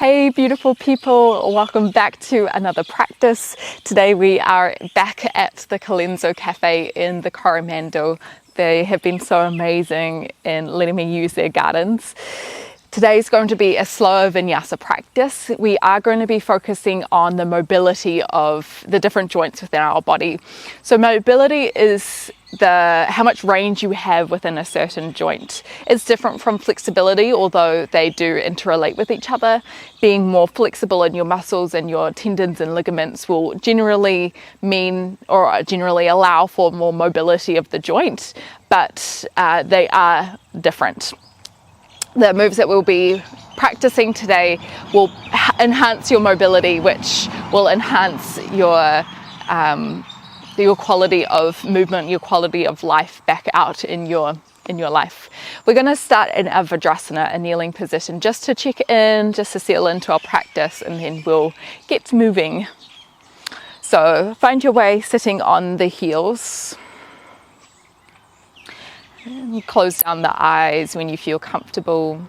Hey beautiful people, welcome back to another practice. Today we are back at the Colenso Cafe in the Coromandel. They have been so amazing in letting me use their gardens. Today is going to be a slower Vinyasa practice. We are going to be focusing on the mobility of the different joints within our body. So mobility is how much range you have within a certain joint. It's different from flexibility, although they do interrelate with each other. Being more flexible in your muscles and your tendons and ligaments will generally mean or generally allow for more mobility of the joint, but they are different. The moves that we'll be practicing today will enhance your mobility, which will enhance your quality of movement, your quality of life back out in your life. We're going to start in a Vajrasana, a kneeling position, just to check in, just to settle into our practice, and then we'll get moving. So find your way sitting on the heels. And close down the eyes when you feel comfortable.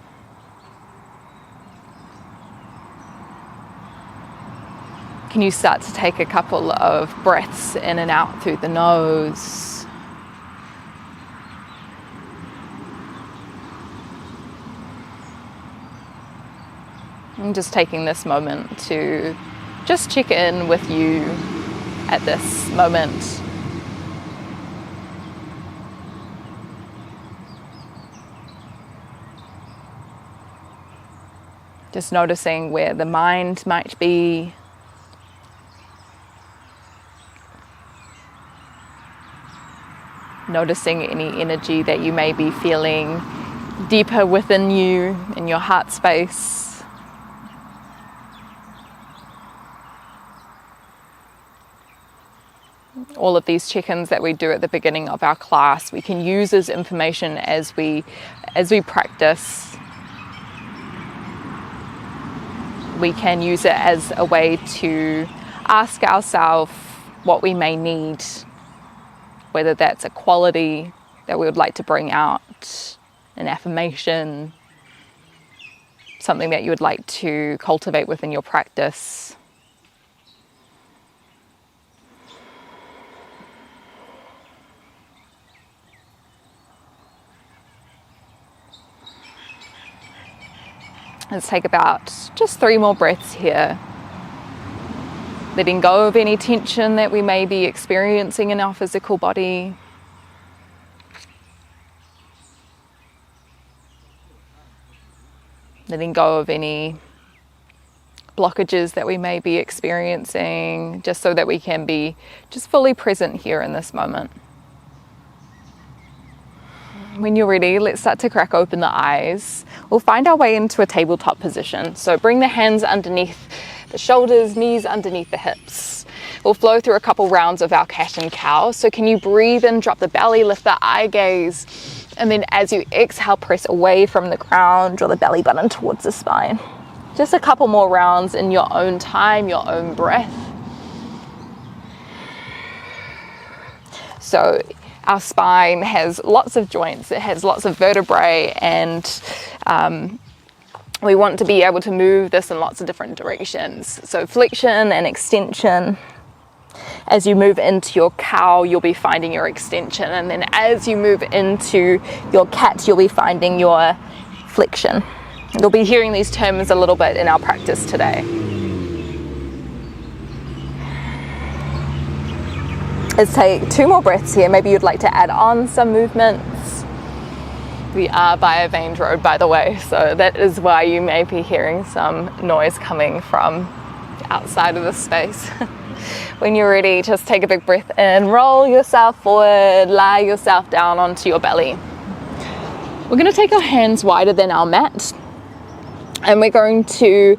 Can you start to take a couple of breaths in and out through the nose? And just taking this moment to just check in with you at this moment. Just noticing where the mind might be. Noticing any energy that you may be feeling deeper within you, in your heart space. All of these check-ins that we do at the beginning of our class, we can use as information as we practice. We can use it as a way to ask ourselves what we may need, whether that's a quality that we would like to bring out, an affirmation, something that you would like to cultivate within your practice. Let's take about just 3 more breaths here. Letting go of any tension that we may be experiencing in our physical body. Letting go of any blockages that we may be experiencing, just so that we can be just fully present here in this moment. When you're ready, let's start to crack open the eyes. We'll find our way into a tabletop position. So bring the hands underneath the shoulders, knees underneath the hips. We'll flow through a couple rounds of our cat and cow. So can you breathe in, drop the belly, lift the eye gaze, and then as you exhale, press away from the ground, draw the belly button towards the spine. Just a couple more rounds in your own time, your own breath. So our spine has lots of joints, it has lots of vertebrae, and we want to be able to move this in lots of different directions. So flexion and extension. As you move into your cow, you'll be finding your extension, and then as you move into your cat, you'll be finding your flexion. You'll be hearing these terms a little bit in our practice today. Let's take 2 more breaths here. Maybe you'd like to add on some movements. We are by a veined road, by the way, so that is why you may be hearing some noise coming from outside of the space. When you're ready, just take a big breath in, roll yourself forward, lie yourself down onto your belly. We're going to take our hands wider than our mat, and we're going to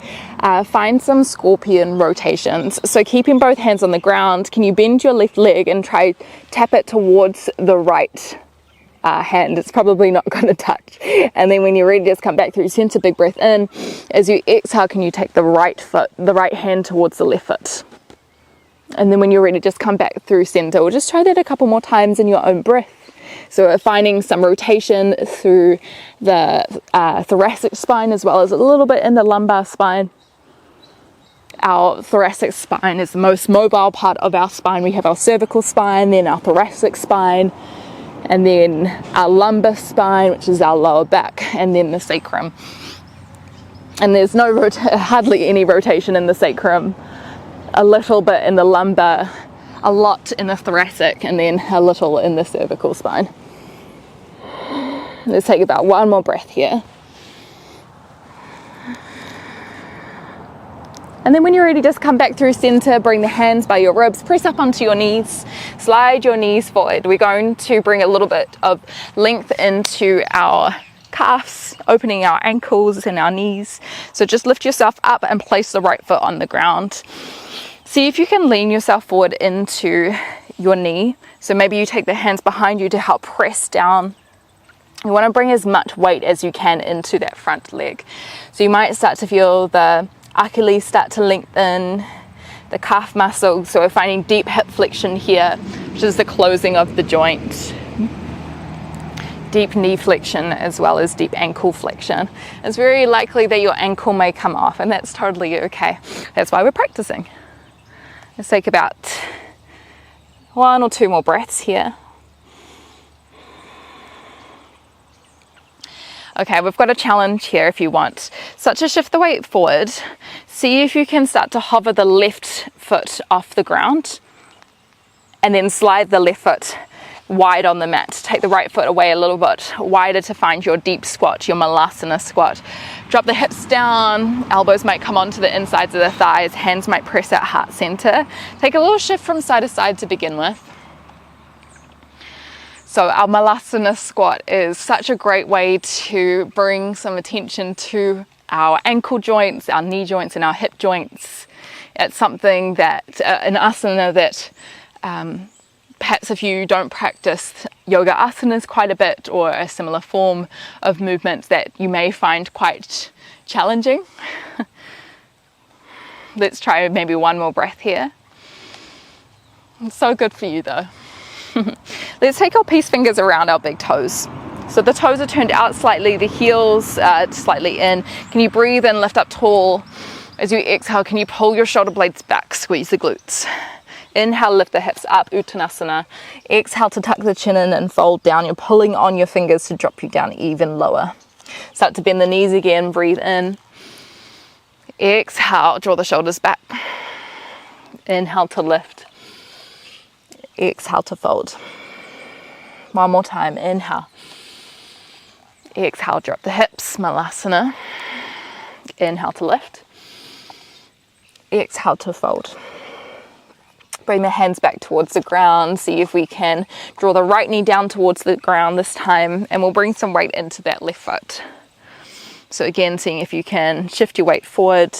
find some scorpion rotations. So keeping both hands on the ground, can you bend your left leg and try tap it towards the right hand? It's probably not going to touch. And then when you're ready, just come back through center, big breath in. As you exhale, can you take the right hand towards the left foot? And then when you're ready, just come back through center. We'll just try that a couple more times in your own breath. So we're finding some rotation through the thoracic spine as well as a little bit in the lumbar spine. our thoracic spine is the most mobile part of our spine. We have our cervical spine, then our thoracic spine, and then our lumbar spine, which is our lower back, and then the sacrum. And there's no hardly any rotation in the sacrum, a little bit in the lumbar, a lot in the thoracic, and then a little in the cervical spine. Let's take about one more breath here. And then when you're ready, just come back through center, bring the hands by your ribs, press up onto your knees, slide your knees forward. We're going to bring a little bit of length into our calves, opening our ankles and our knees. So just lift yourself up and place the right foot on the ground. See if you can lean yourself forward into your knee. So maybe you take the hands behind you to help press down. You want to bring as much weight as you can into that front leg. So you might start to feel the Achilles start to lengthen, the calf muscle. So we're finding deep hip flexion here, which is the closing of the joint. Deep knee flexion as well as deep ankle flexion. It's very likely that your ankle may come off, and that's totally okay. That's why we're practicing. Let's take about 1 or 2 more breaths here. Okay, we've got a challenge here if you want. Start to shift the weight forward. See if you can start to hover the left foot off the ground and then slide the left foot wide on the mat. Take the right foot away a little bit wider to find your deep squat, your malasana squat. Drop the hips down, elbows might come onto the insides of the thighs, hands might press at heart center. Take a little shift from side to side to begin with. So our malasana squat is such a great way to bring some attention to our ankle joints, our knee joints, and our hip joints. It's something that, an asana that perhaps if you don't practice yoga asanas quite a bit or a similar form of movements that you may find quite challenging. Let's try maybe one more breath here. It's so good for you though. Let's take our peace fingers around our big toes. So the toes are turned out slightly, the heels slightly in. Can you breathe and lift up tall? As you exhale, can you pull your shoulder blades back, squeeze the glutes? Inhale, lift the hips up, Uttanasana. Exhale to tuck the chin in and fold down. You're pulling on your fingers to drop you down even lower. Start to bend the knees again, breathe in. Exhale, draw the shoulders back. Inhale to lift. Exhale to fold. One more time, inhale. Exhale, drop the hips, Malasana. Inhale to lift. Exhale to fold. Bring the hands back towards the ground. See if we can draw the right knee down towards the ground this time, and we'll bring some weight into that left foot. So again, seeing if you can shift your weight forward.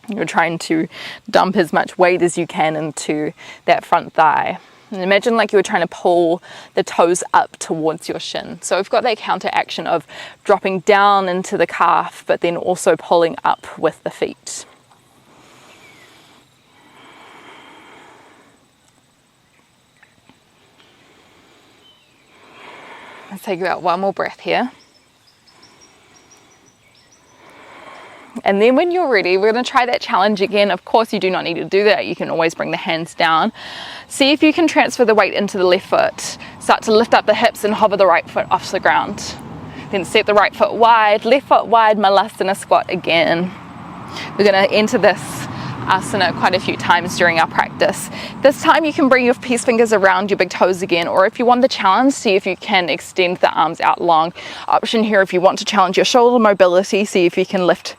You're trying to dump as much weight as you can into that front thigh. And imagine like you were trying to pull the toes up towards your shin. So we've got that counter action of dropping down into the calf, but then also pulling up with the feet. Let's take about one more breath here. And then when you're ready, we're going to try that challenge again. Of course, you do not need to do that. You can always bring the hands down. See if you can transfer the weight into the left foot. Start to lift up the hips and hover the right foot off the ground. Then step the right foot wide, left foot wide, Malasana squat again. We're going to enter this asana quite a few times during our practice. This time you can bring your peace fingers around your big toes again, or if you want the challenge, see if you can extend the arms out long. Option here, if you want to challenge your shoulder mobility, see if you can lift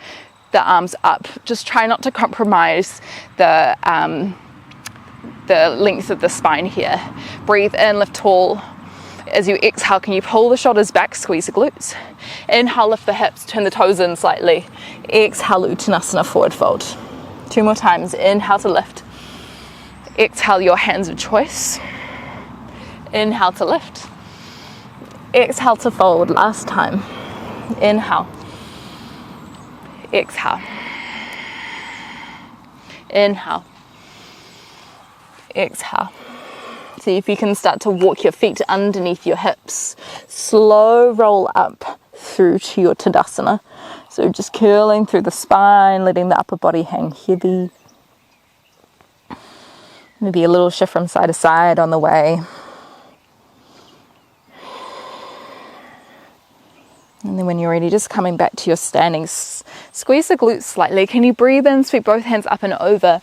the arms up. Just try not to compromise the length of the spine here. Breathe in, lift tall. As you exhale, can you pull the shoulders back, squeeze the glutes? Inhale, lift the hips, turn the toes in slightly. Exhale, Uttanasana, forward fold. 2 more times. Inhale to lift. Exhale, your hands of choice. Inhale to lift. Exhale to fold. Last time. Inhale. Exhale. Inhale. Exhale. See if you can start to walk your feet underneath your hips. Slow roll up through to your Tadasana. So just curling through the spine, letting the upper body hang heavy. Maybe a little shift from side to side on the way. And then when you're ready, just coming back to your standing, squeeze the glutes slightly. Can you breathe in, sweep both hands up and over?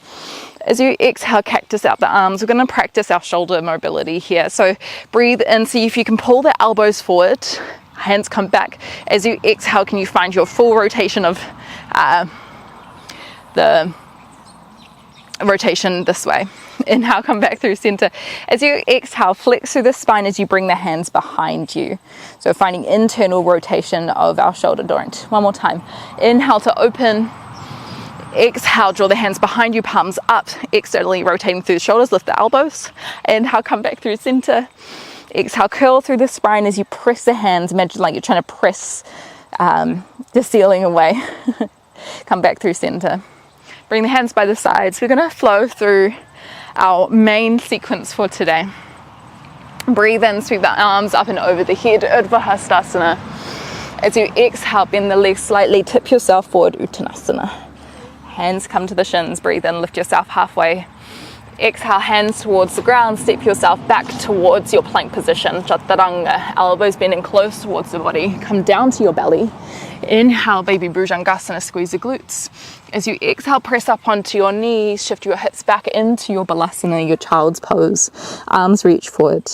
As you exhale, cactus out the arms. We're going to practice our shoulder mobility here. So breathe in, see if you can pull the elbows forward, hands come back. As you exhale, can you find your full rotation of the rotation this way? Inhale, come back through center. As you exhale, flex through the spine as you bring the hands behind you. So finding internal rotation of our shoulder joint. One more time. Inhale to open. Exhale, draw the hands behind you, palms up, externally rotating through the shoulders, lift the elbows. Inhale, come back through center. Exhale, curl through the spine as you press the hands. Imagine like you're trying to press the ceiling away. Come back through center. Bring the hands by the sides. We're going to flow through our main sequence for today. Breathe in, sweep the arms up and over the head, Urdhva Hastasana. As you exhale, bend the legs slightly, tip yourself forward, Uttanasana. Hands come to the shins, breathe in, lift yourself halfway. Exhale, hands towards the ground, step yourself back towards your plank position, Chaturanga. Elbows bending close towards the body, come down to your belly. Inhale, baby Bhujangasana, squeeze the glutes. As you exhale, press up onto your knees, shift your hips back into your Balasana, your child's pose. Arms reach forward.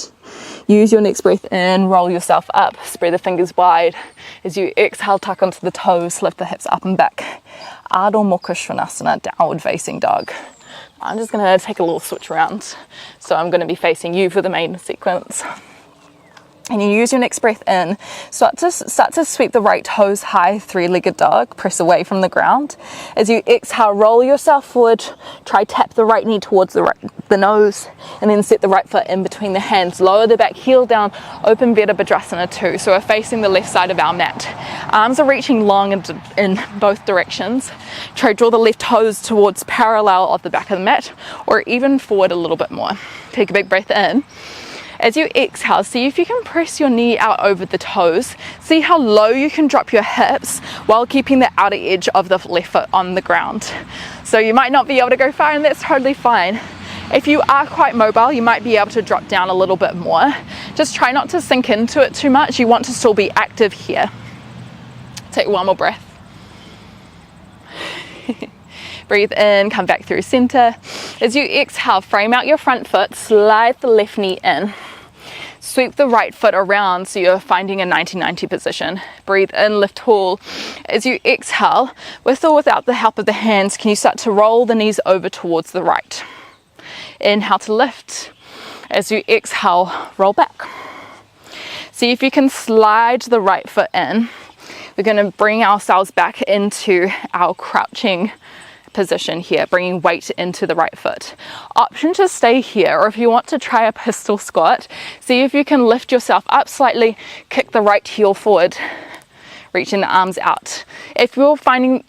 Use your next breath in, roll yourself up, spread the fingers wide. As you exhale, tuck onto the toes, lift the hips up and back. Ardha Mukha Svanasana, downward facing dog. I'm just going to take a little switch around. So I'm going to be facing you for the main sequence. And you use your next breath in, start to sweep the right toes high, three-legged dog, press away from the ground. As you exhale, roll yourself forward, try tap the right knee towards the nose, and then set the right foot in between the hands. Lower the back heel down, open Virabhadrasana 2. So we're facing the left side of our mat. Arms are reaching long in both directions. Try draw the left toes towards parallel of the back of the mat, or even forward a little bit more. Take a big breath in. As you exhale, see if you can press your knee out over the toes. See how low you can drop your hips while keeping the outer edge of the left foot on the ground. So you might not be able to go far, and that's totally fine. If you are quite mobile, you might be able to drop down a little bit more. Just try not to sink into it too much. You want to still be active here. Take one more breath. Breathe in, come back through center. As you exhale, frame out your front foot, slide the left knee in. Sweep the right foot around so you're finding a 90-90 position. Breathe in, lift tall. As you exhale, with or without the help of the hands, can you start to roll the knees over towards the right? Inhale to lift. As you exhale, roll back. See if you can slide the right foot in. We're going to bring ourselves back into our crouching position here, bringing weight into the right foot. Option to stay here, or if you want to try a pistol squat, see if you can lift yourself up slightly, kick the right heel forward, reaching the arms out. If you're finding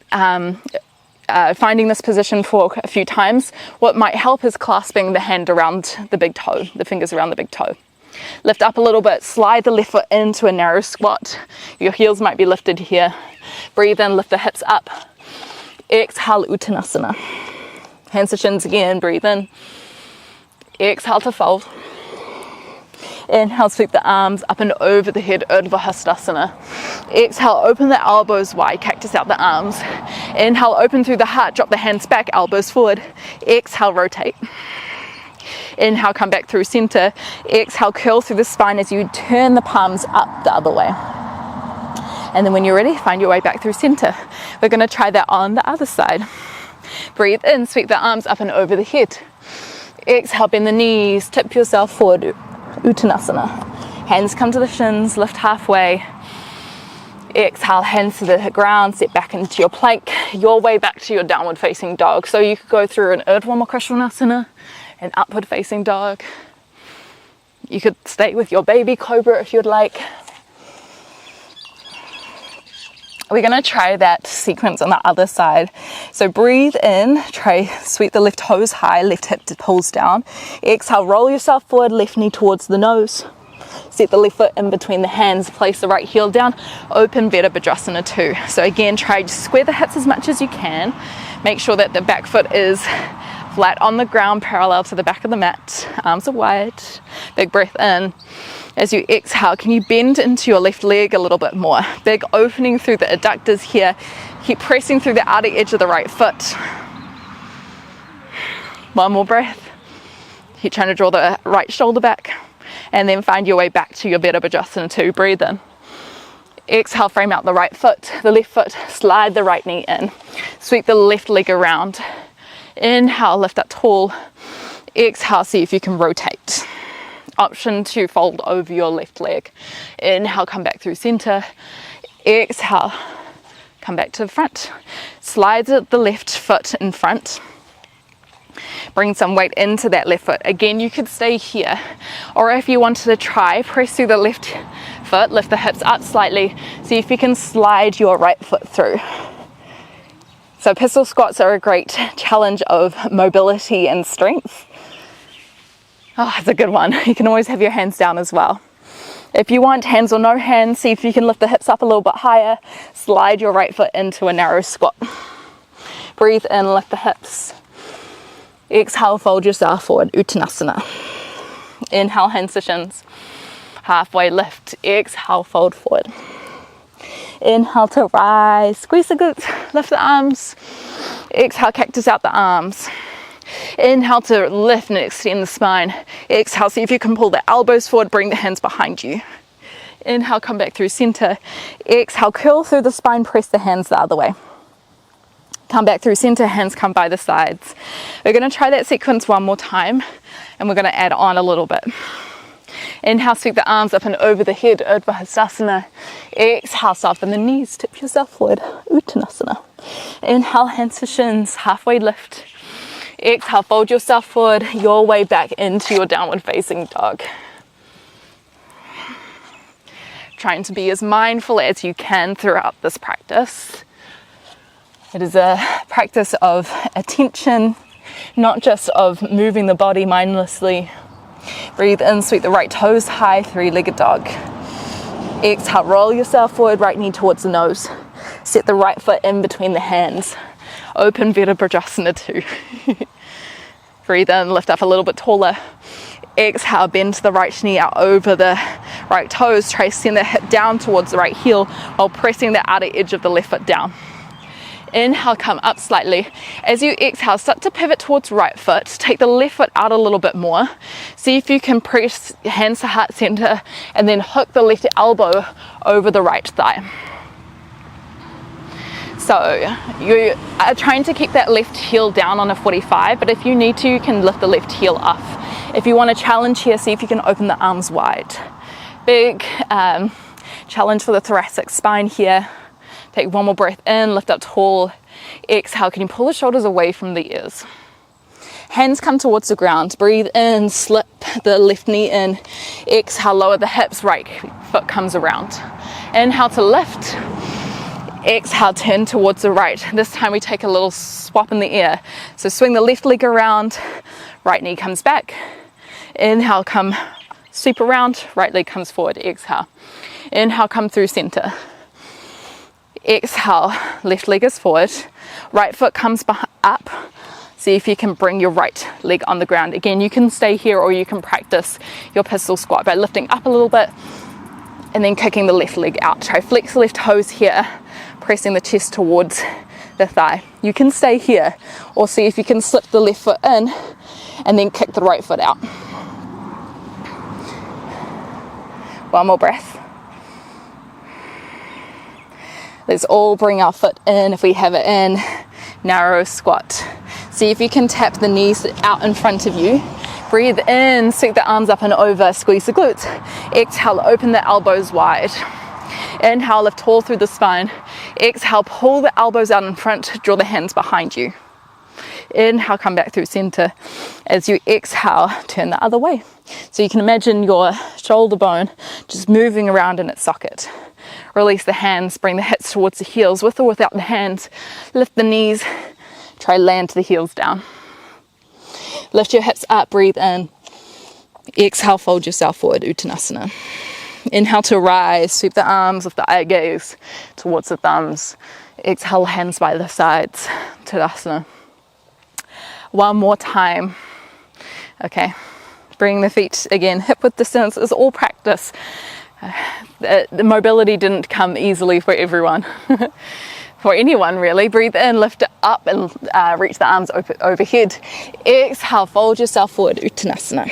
this position for a few times, what might help is clasping the hand around the big toe, the fingers around the big toe. Lift up a little bit, slide the left foot into a narrow squat. Your heels might be lifted here. Breathe in, lift the hips up. Exhale, Uttanasana. Hands to shins again, breathe in. Exhale to fold. Inhale, sweep the arms up and over the head, Urdhva Hastasana. Exhale, open the elbows wide, cactus out the arms. Inhale, open through the heart, drop the hands back, elbows forward. Exhale, rotate. Inhale, come back through center. Exhale, curl through the spine as you turn the palms up the other way. And then when you're ready, find your way back through center. We're going to try that on the other side. Breathe in, sweep the arms up and over the head. Exhale, bend the knees, tip yourself forward, Uttanasana. Hands come to the shins, lift halfway. Exhale, hands to the ground, step back into your plank, your way back to your downward facing dog. So you could go through an Urdhva Mukha Svanasana, an upward facing dog. You could stay with your baby cobra if you'd like. We're going to try that sequence on the other side. So breathe in, try sweep the left toes high, left hip pulls down. Exhale, roll yourself forward, left knee towards the nose. Set the left foot in between the hands, place the right heel down, open Virabhadrasana 2. So again, try to square the hips as much as you can. Make sure that the back foot is flat on the ground, parallel to the back of the mat. Arms are wide. Big breath in. As you exhale, can you bend into your left leg a little bit more? Big opening through the adductors here. Keep pressing through the outer edge of the right foot. One more breath. Keep trying to draw the right shoulder back. And then find your way back to your Virabhadrasana 2. Breathe in. Exhale, frame out the right foot. The left foot, slide the right knee in. Sweep the left leg around. Inhale, lift up tall. Exhale, see if you can rotate. Option to fold over your left leg. Inhale, come back through center. Exhale, come back to the front. Slide the left foot in front. Bring some weight into that left foot. Again, you could stay here, or if you wanted to try, press through the left foot, lift the hips up slightly, see if you can slide your right foot through. So pistol squats are a great challenge of mobility and strength. Oh, it's a good one. You can always have your hands down as well. If you want hands or no hands, see if you can lift the hips up a little bit higher, slide your right foot into a narrow squat. Breathe in, lift the hips. Exhale, fold yourself forward, Uttanasana. Inhale, hands to shins. Halfway lift. Exhale, fold forward. Inhale to rise. Squeeze the glutes, lift the arms. Exhale, cactus out the arms. Inhale to lift and extend the spine. Exhale, see if you can pull the elbows forward, bring the hands behind you. Inhale, come back through center. Exhale, curl through the spine, press the hands the other way. Come back through center, hands come by the sides. We're going to try that sequence one more time, and we're going to add on a little bit. Inhale, sweep the arms up and over the head, Urdhva Hastasana. Exhale, soften the knees, tip yourself forward, Uttanasana. Inhale, hands to shins, halfway lift. Exhale, fold yourself forward, your way back into your downward facing dog. Trying to be as mindful as you can throughout this practice. It is a practice of attention, not just of moving the body mindlessly. Breathe in, sweep the right toes high, three-legged dog. Exhale, roll yourself forward, right knee towards the nose. Set the right foot in between the hands. Open Virabhadrasana 2. Breathe in, lift up a little bit taller. Exhale, bend the right knee out over the right toes. Try to send the hip down towards the right heel while pressing the outer edge of the left foot down. Inhale, come up slightly. As you exhale, start to pivot towards right foot. Take the left foot out a little bit more. See if you can press hands to heart center and then hook the left elbow over the right thigh. So you are trying to keep that left heel down on a 45, but if you need to, you can lift the left heel up. If you want a challenge here, see if you can open the arms wide. Big challenge for the thoracic spine here. Take one more breath in, lift up tall. Exhale, can you pull the shoulders away from the ears? Hands come towards the ground. Breathe in, slip the left knee in. Exhale, lower the hips, right foot comes around. Inhale to lift. Exhale, turn towards the right. This time we take a little swap in the air. So swing the left leg around, right knee comes back. Inhale, come sweep around, right leg comes forward. Exhale. Inhale, come through center. Exhale, left leg is forward, right foot comes up. See if you can bring your right leg on the ground. Again, you can stay here or you can practice your pistol squat by lifting up a little bit and then kicking the left leg out. Try flex the left toes here, pressing the chest towards the thigh. You can stay here or see if you can slip the left foot in and then kick the right foot out. One more breath. Let's all bring our foot in if we have it in. Narrow squat. See if you can tap the knees out in front of you. Breathe in, sweep the arms up and over, squeeze the glutes. Exhale, open the elbows wide. Inhale, lift tall through the spine. Exhale, pull the elbows out in front, draw the hands behind you. Inhale, come back through center. As you exhale, turn the other way. So you can imagine your shoulder bone just moving around in its socket. Release the hands, bring the hips towards the heels with or without the hands. Lift the knees, try land the heels down. Lift your hips up, breathe in. Exhale, fold yourself forward, Uttanasana. Inhale to rise, sweep the arms with the eye gaze towards the thumbs. Exhale, hands by the sides, Tadasana. One more time. Okay, bring the feet again, hip width distance is all practice. The mobility didn't come easily for everyone. For anyone really. Breathe in, lift it up and reach the arms overhead. Exhale, fold yourself forward, Uttanasana.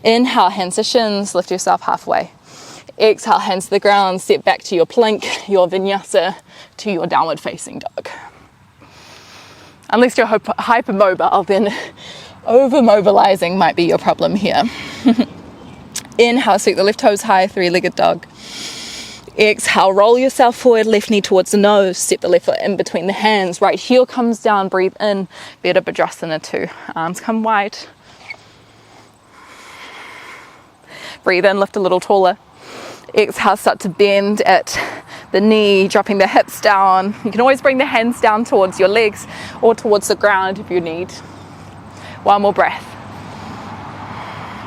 Inhale, hands to shins, lift yourself halfway. Exhale, hands to the ground, step back to your plank, your vinyasa, to your downward facing dog. Unless you're hypermobile, then over-mobilizing might be your problem here. Inhale, sweep the left toes high, three-legged dog. Exhale, roll yourself forward, left knee towards the nose, step the left foot in between the hands, right heel comes down, breathe in, Virabhadrasana 2, arms come wide. Breathe in, lift a little taller. Exhale, start to bend at the knee, dropping the hips down. You can always bring the hands down towards your legs or towards the ground if you need. One more breath.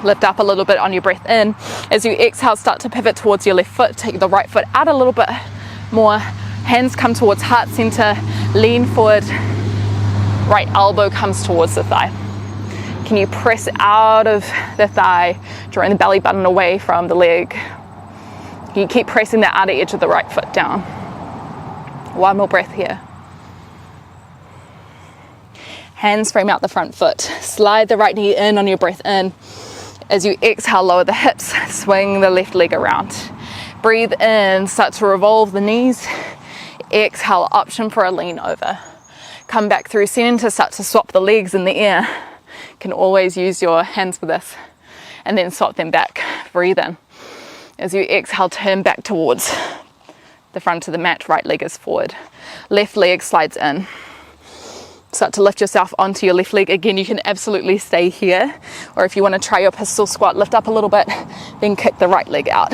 Lift up a little bit on your breath in. As you exhale, start to pivot towards your left foot. Take the right foot out a little bit more. Hands come towards heart center. Lean forward. Right elbow comes towards the thigh. Can you press out of the thigh, drawing the belly button away from the leg? Can you keep pressing the outer edge of the right foot down? One more breath here. Hands frame out the front foot. Slide the right knee in on your breath in. As you exhale, lower the hips, swing the left leg around. Breathe in, start to revolve the knees. Exhale, option for a lean over. Come back through center, start to swap the legs in the air. You can always use your hands for this. And then swap them back, breathe in. As you exhale, turn back towards the front of the mat, right leg is forward. Left leg slides in. Start to lift yourself onto your left leg. Again, you can absolutely stay here. Or if you want to try your pistol squat, lift up a little bit, then kick the right leg out.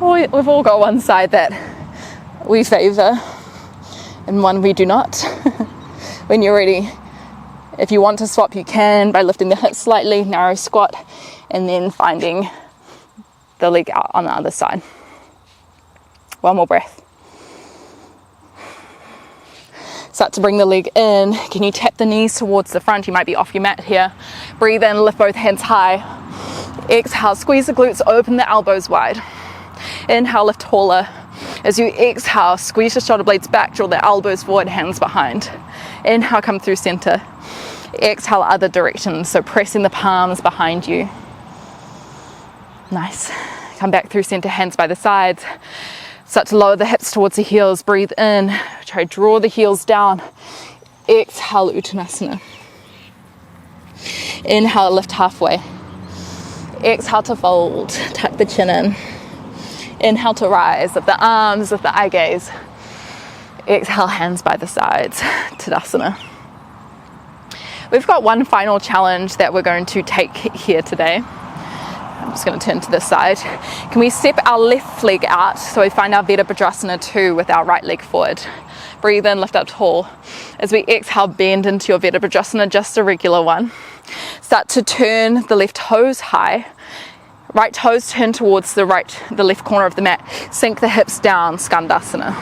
We've all got one side that we favor and one we do not. When you're ready, if you want to swap, you can by lifting the hips slightly, narrow squat, and then finding the leg out on the other side. One more breath. Start to bring the leg in. Can you tap the knees towards the front? You might be off your mat here. Breathe in, lift both hands high. Exhale, squeeze the glutes, open the elbows wide. Inhale, lift taller. As you exhale, squeeze your shoulder blades back, draw the elbows forward, hands behind. Inhale, come through center. Exhale, other direction, so pressing the palms behind you. Nice. Come back through center, hands by the sides. Start to lower the hips towards the heels. Breathe in. Try to draw the heels down. Exhale, Uttanasana. Inhale, lift halfway. Exhale to fold. Tuck the chin in. Inhale to rise. Lift the arms, lift the eye gaze. Exhale, hands by the sides. Tadasana. We've got one final challenge that we're going to take here today. I'm just going to turn to this side. Can we step our left leg out so we find our Virabhadrasana 2 with our right leg forward? Breathe in, lift up tall. As we exhale, bend into your Virabhadrasana, just a regular one. Start to turn the left toes high. Right toes turn towards the left corner of the mat. Sink the hips down, Skandasana.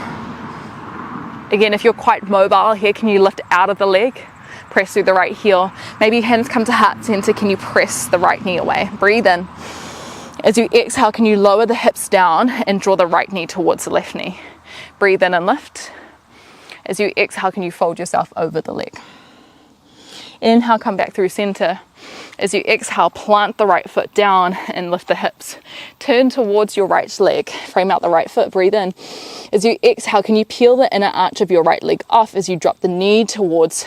Again, if you're quite mobile here, can you lift out of the leg? Press through the right heel. Maybe hands come to heart center. Can you press the right knee away? Breathe in. As you exhale, can you lower the hips down and draw the right knee towards the left knee? Breathe in and lift. As you exhale, can you fold yourself over the leg? Inhale, come back through center. As you exhale, plant the right foot down and lift the hips. Turn towards your right leg. Frame out the right foot. Breathe in. As you exhale, can you peel the inner arch of your right leg off as you drop the knee towards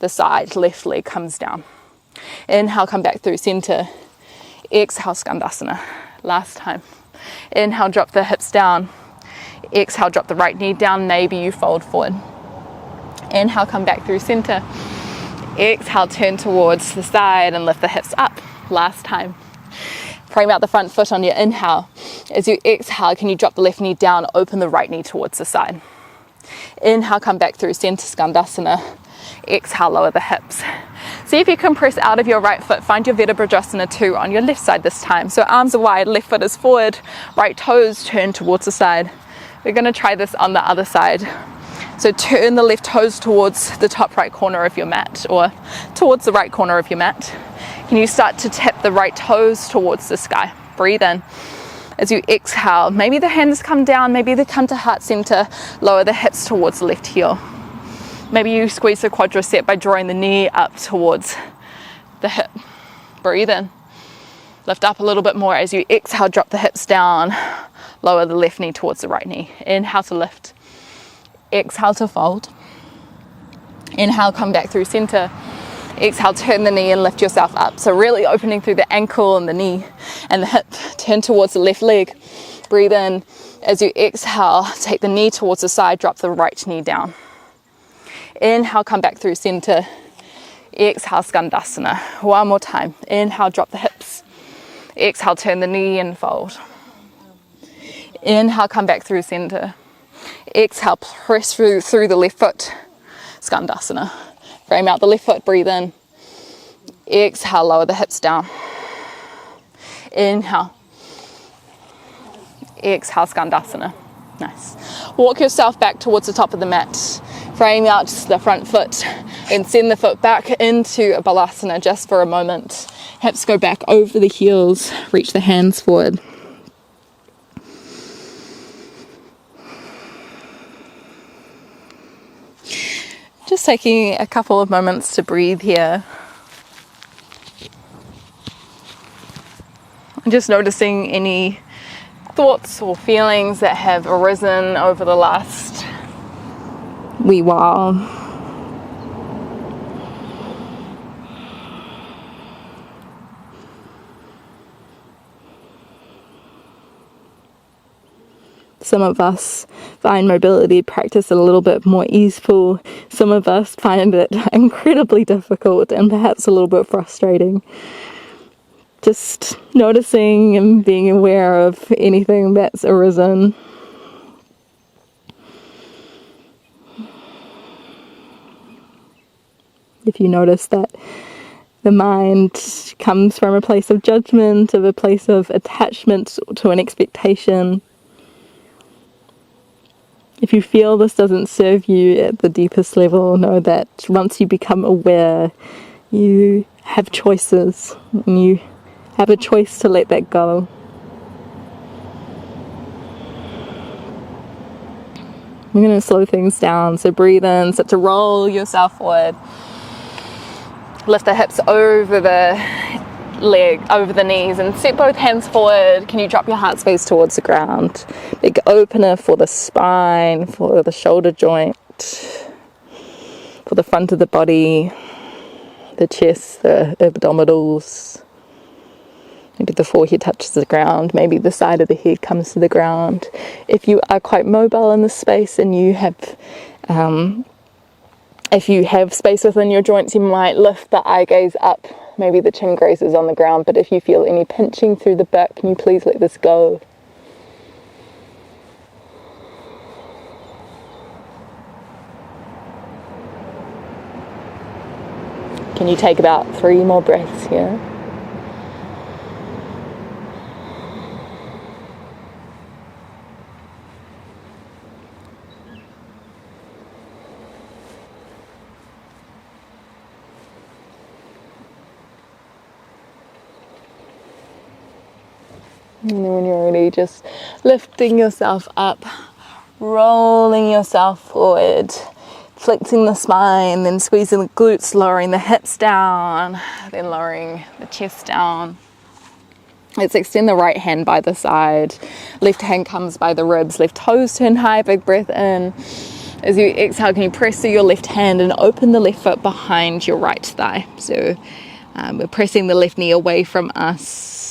the side, left leg comes down. Inhale, come back through center. Exhale, Skandasana. Last time. Inhale, drop the hips down. Exhale, drop the right knee down. Maybe you fold forward. Inhale, come back through center. Exhale, turn towards the side and lift the hips up. Last time. Frame out the front foot on your inhale. As you exhale, can you drop the left knee down, open the right knee towards the side. Inhale, come back through center, Skandasana. Exhale, lower the hips. See if you can press out of your right foot. Find your Virabhadrasana 2 on your left side this time. So arms are wide, left foot is forward, right toes turn towards the side. We're going to try this on the other side. So turn the left toes towards the top right corner of your mat, or towards the right corner of your mat. Can you start to tap the right toes towards the sky? Breathe in. As you exhale, maybe the hands come down, maybe they come to heart center, lower the hips towards the left heel. Maybe you squeeze the quadricep by drawing the knee up towards the hip. Breathe in. Lift up a little bit more. As you exhale, drop the hips down. Lower the left knee towards the right knee. Inhale to lift. Exhale to fold. Inhale, come back through center. Exhale, turn the knee and lift yourself up. So really opening through the ankle and the knee and the hip. Turn towards the left leg. Breathe in. As you exhale, take the knee towards the side. Drop the right knee down. Inhale, come back through center. Exhale, Skandasana. One more time. Inhale, drop the hips. Exhale, turn the knee and fold. Inhale, come back through center. Exhale, press through the left foot. Skandasana. Frame out the left foot, breathe in. Exhale, lower the hips down. Inhale. Exhale, Skandasana. Nice. Walk yourself back towards the top of the mat. Frame out the front foot and send the foot back into a balasana just for a moment. Hips go back over the heels. Reach the hands forward. Just taking a couple of moments to breathe here. I'm just noticing any thoughts or feelings that have arisen over the last wee while. Some of us find mobility practice a little bit more easeful. Some of us find it incredibly difficult and perhaps a little bit frustrating. Just noticing and being aware of anything that's arisen. If you notice that the mind comes from a place of judgment, of a place of attachment to an expectation, if you feel this doesn't serve you at the deepest level, know that once you become aware, you have choices, and you have a choice to let that go. We're going to slow things down, so breathe in, start to roll yourself forward. Lift the hips over the leg, over the knees, and set both hands forward. Can you drop your heart space towards the ground? Big opener for the spine, for the shoulder joint, for the front of the body, the chest, the abdominals. Maybe the forehead touches the ground, maybe the side of the head comes to the ground. If you are quite mobile in this space and you have if you have space within your joints, you might lift the eye gaze up. Maybe the chin grazes on the ground, but if you feel any pinching through the back, can you please let this go? Can you take about 3 more breaths here? And then when you're ready, just lifting yourself up, rolling yourself forward, flexing the spine, then squeezing the glutes, lowering the hips down, then lowering the chest down. Let's extend the right hand by the side. Left hand comes by the ribs, left toes turn high, big breath in. As you exhale, can you press through your left hand and open the left foot behind your right thigh. So we're pressing the left knee away from us.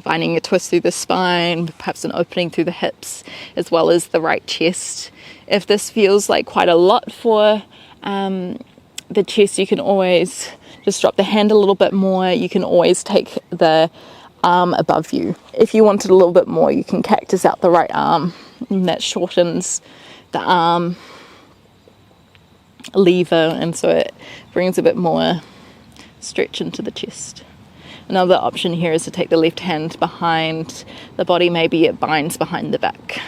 Finding a twist through the spine, perhaps an opening through the hips, as well as the right chest. If this feels like quite a lot for the chest, you can always just drop the hand a little bit more. You can always take the arm above you. If you wanted a little bit more, you can cactus out the right arm, and that shortens the arm. lever, and so it brings a bit more stretch into the chest. Another option here is to take the left hand behind the body, maybe it binds behind the back.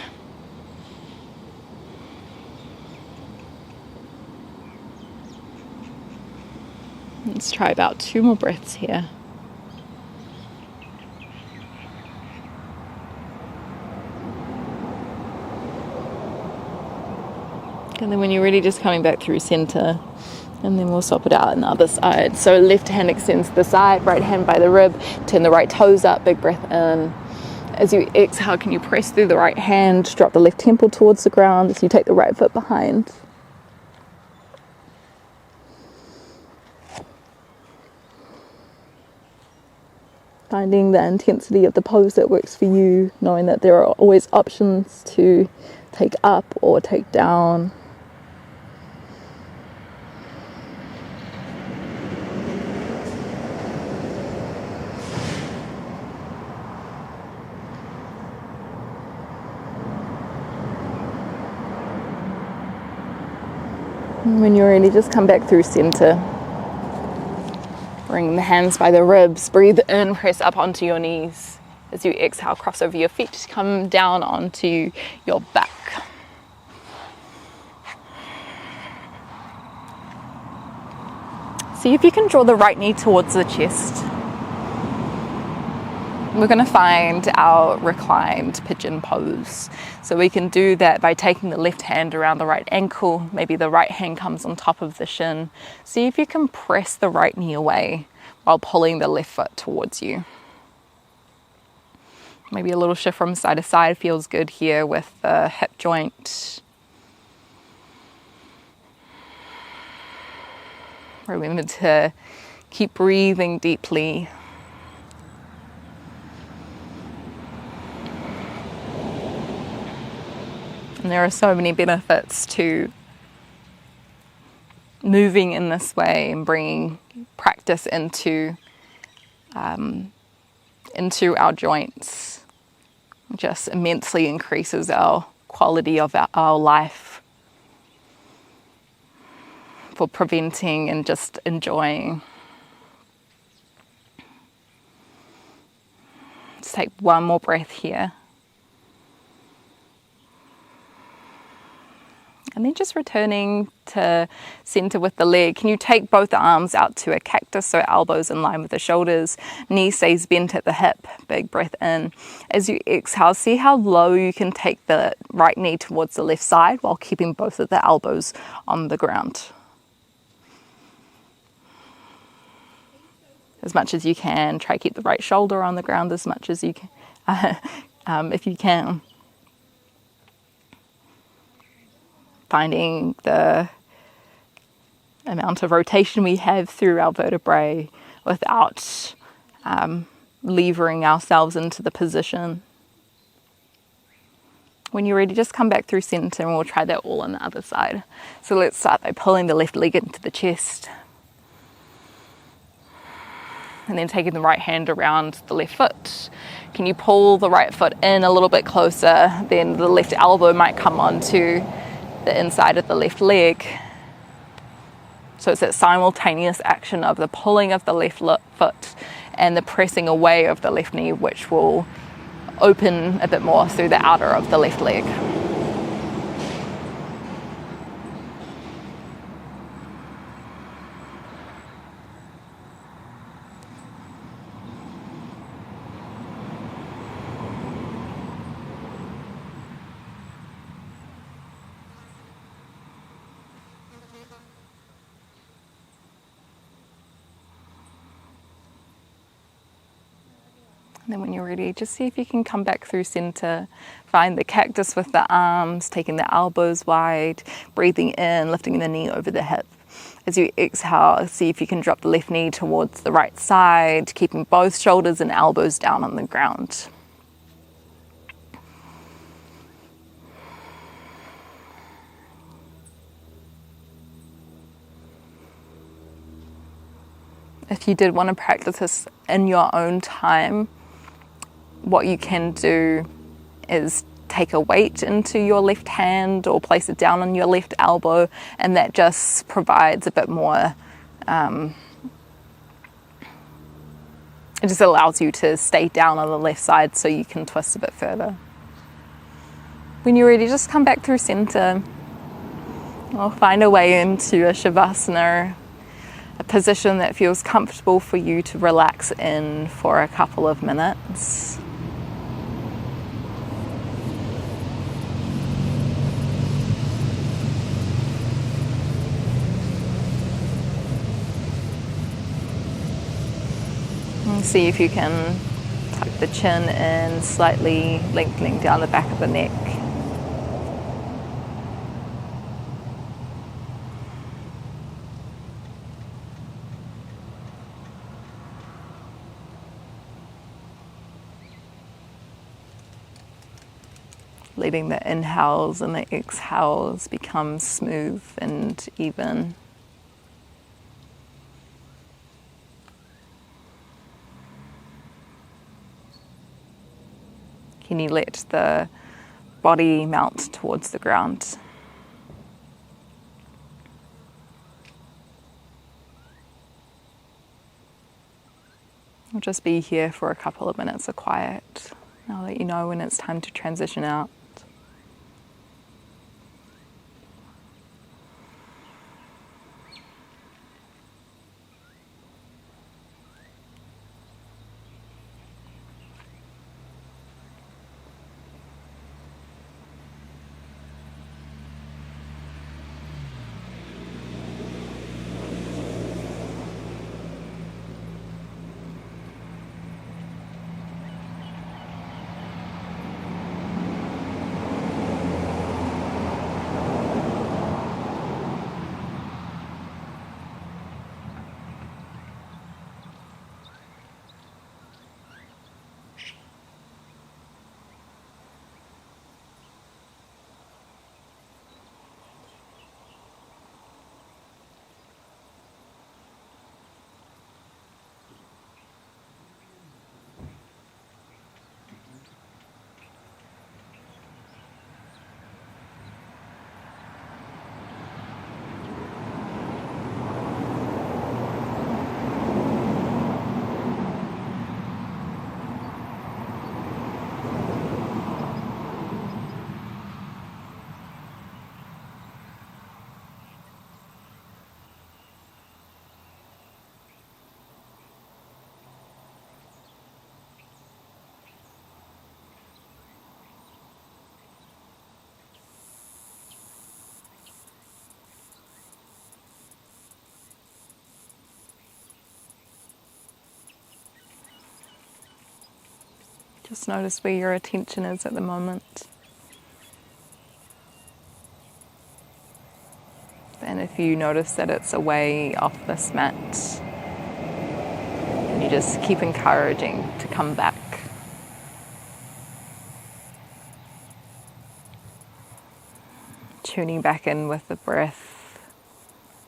Let's try about 2 more breaths here. And then when you're ready, just coming back through center, and then we'll swap it out on the other side. So left hand extends to the side, right hand by the rib, turn the right toes up, big breath in. As you exhale, can you press through the right hand, drop the left temple towards the ground as you take the right foot behind. Finding the intensity of the pose that works for you, knowing that there are always options to take up or take down. And when you're ready, just come back through center. Bring the hands by the ribs, breathe in, press up onto your knees. As you exhale, cross over your feet, come down onto your back. See if you can draw the right knee towards the chest. We're going to find our reclined pigeon pose. So we can do that by taking the left hand around the right ankle. Maybe the right hand comes on top of the shin. See if you can press the right knee away while pulling the left foot towards you. Maybe a little shift from side to side feels good here with the hip joint. Remember to keep breathing deeply. And there are so many benefits to moving in this way and bringing practice into our joints. It just immensely increases our quality of our life for preventing and just enjoying. Let's take one more breath here. And then just returning to center with the leg. Can you take both arms out to a cactus, so elbows in line with the shoulders, knee stays bent at the hip, big breath in. As you exhale, see how low you can take the right knee towards the left side while keeping both of the elbows on the ground. As much as you can, try to keep the right shoulder on the ground as much as you can, if you can. Finding the amount of rotation we have through our vertebrae without levering ourselves into the position. When you're ready, just come back through center and we'll try that all on the other side. So let's start by pulling the left leg into the chest. And then taking the right hand around the left foot. Can you pull the right foot in a little bit closer? Then the left elbow might come onto the inside of the left leg. So it's that simultaneous action of the pulling of the left foot and the pressing away of the left knee, which will open a bit more through the outer of the left leg. And then when you're ready, just see if you can come back through center. Find the cactus with the arms, taking the elbows wide, breathing in, lifting the knee over the hip. As you exhale, see if you can drop the left knee towards the right side, keeping both shoulders and elbows down on the ground. If you did want to practice this in your own time, what you can do is take a weight into your left hand or place it down on your left elbow, and that just provides a bit more, it just allows you to stay down on the left side so you can twist a bit further. When you're ready, just come back through center, or find a way into a Shavasana, a position that feels comfortable for you to relax in for a couple of minutes. And see if you can tuck the chin in, slightly lengthening down the back of the neck. Letting the inhales and the exhales become smooth and even. Can you let the body melt towards the ground? We'll just be here for a couple of minutes of quiet. I'll let you know when it's time to transition out. Just notice where your attention is at the moment. And if you notice that it's away off this mat, and you just keep encouraging to come back. Tuning back in with the breath,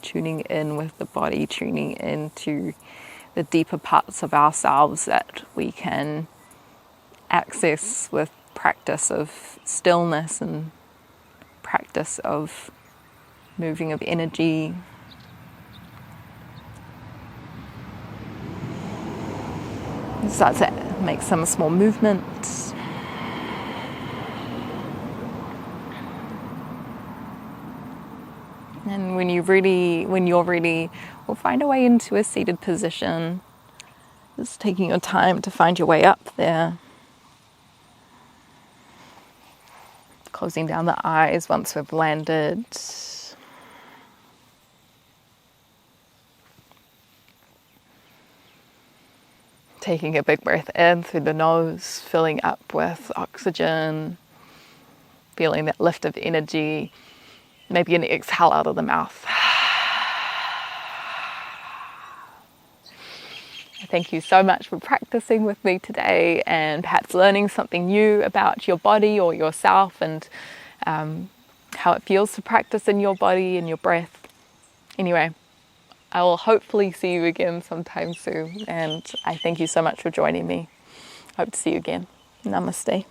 tuning in with the body, tuning into the deeper parts of ourselves that we can access with practice of stillness and practice of moving of energy. Start to make some small movements. And when you're ready, we'll find a way into a seated position. Just taking your time to find your way up there. Closing down the eyes once we've landed. Taking a big breath in through the nose, filling up with oxygen, feeling that lift of energy, maybe an exhale out of the mouth. Thank you so much for practicing with me today and perhaps learning something new about your body or yourself and how it feels to practice in your body and your breath. Anyway, I will hopefully see you again sometime soon, and I thank you so much for joining me. Hope to see you again. Namaste.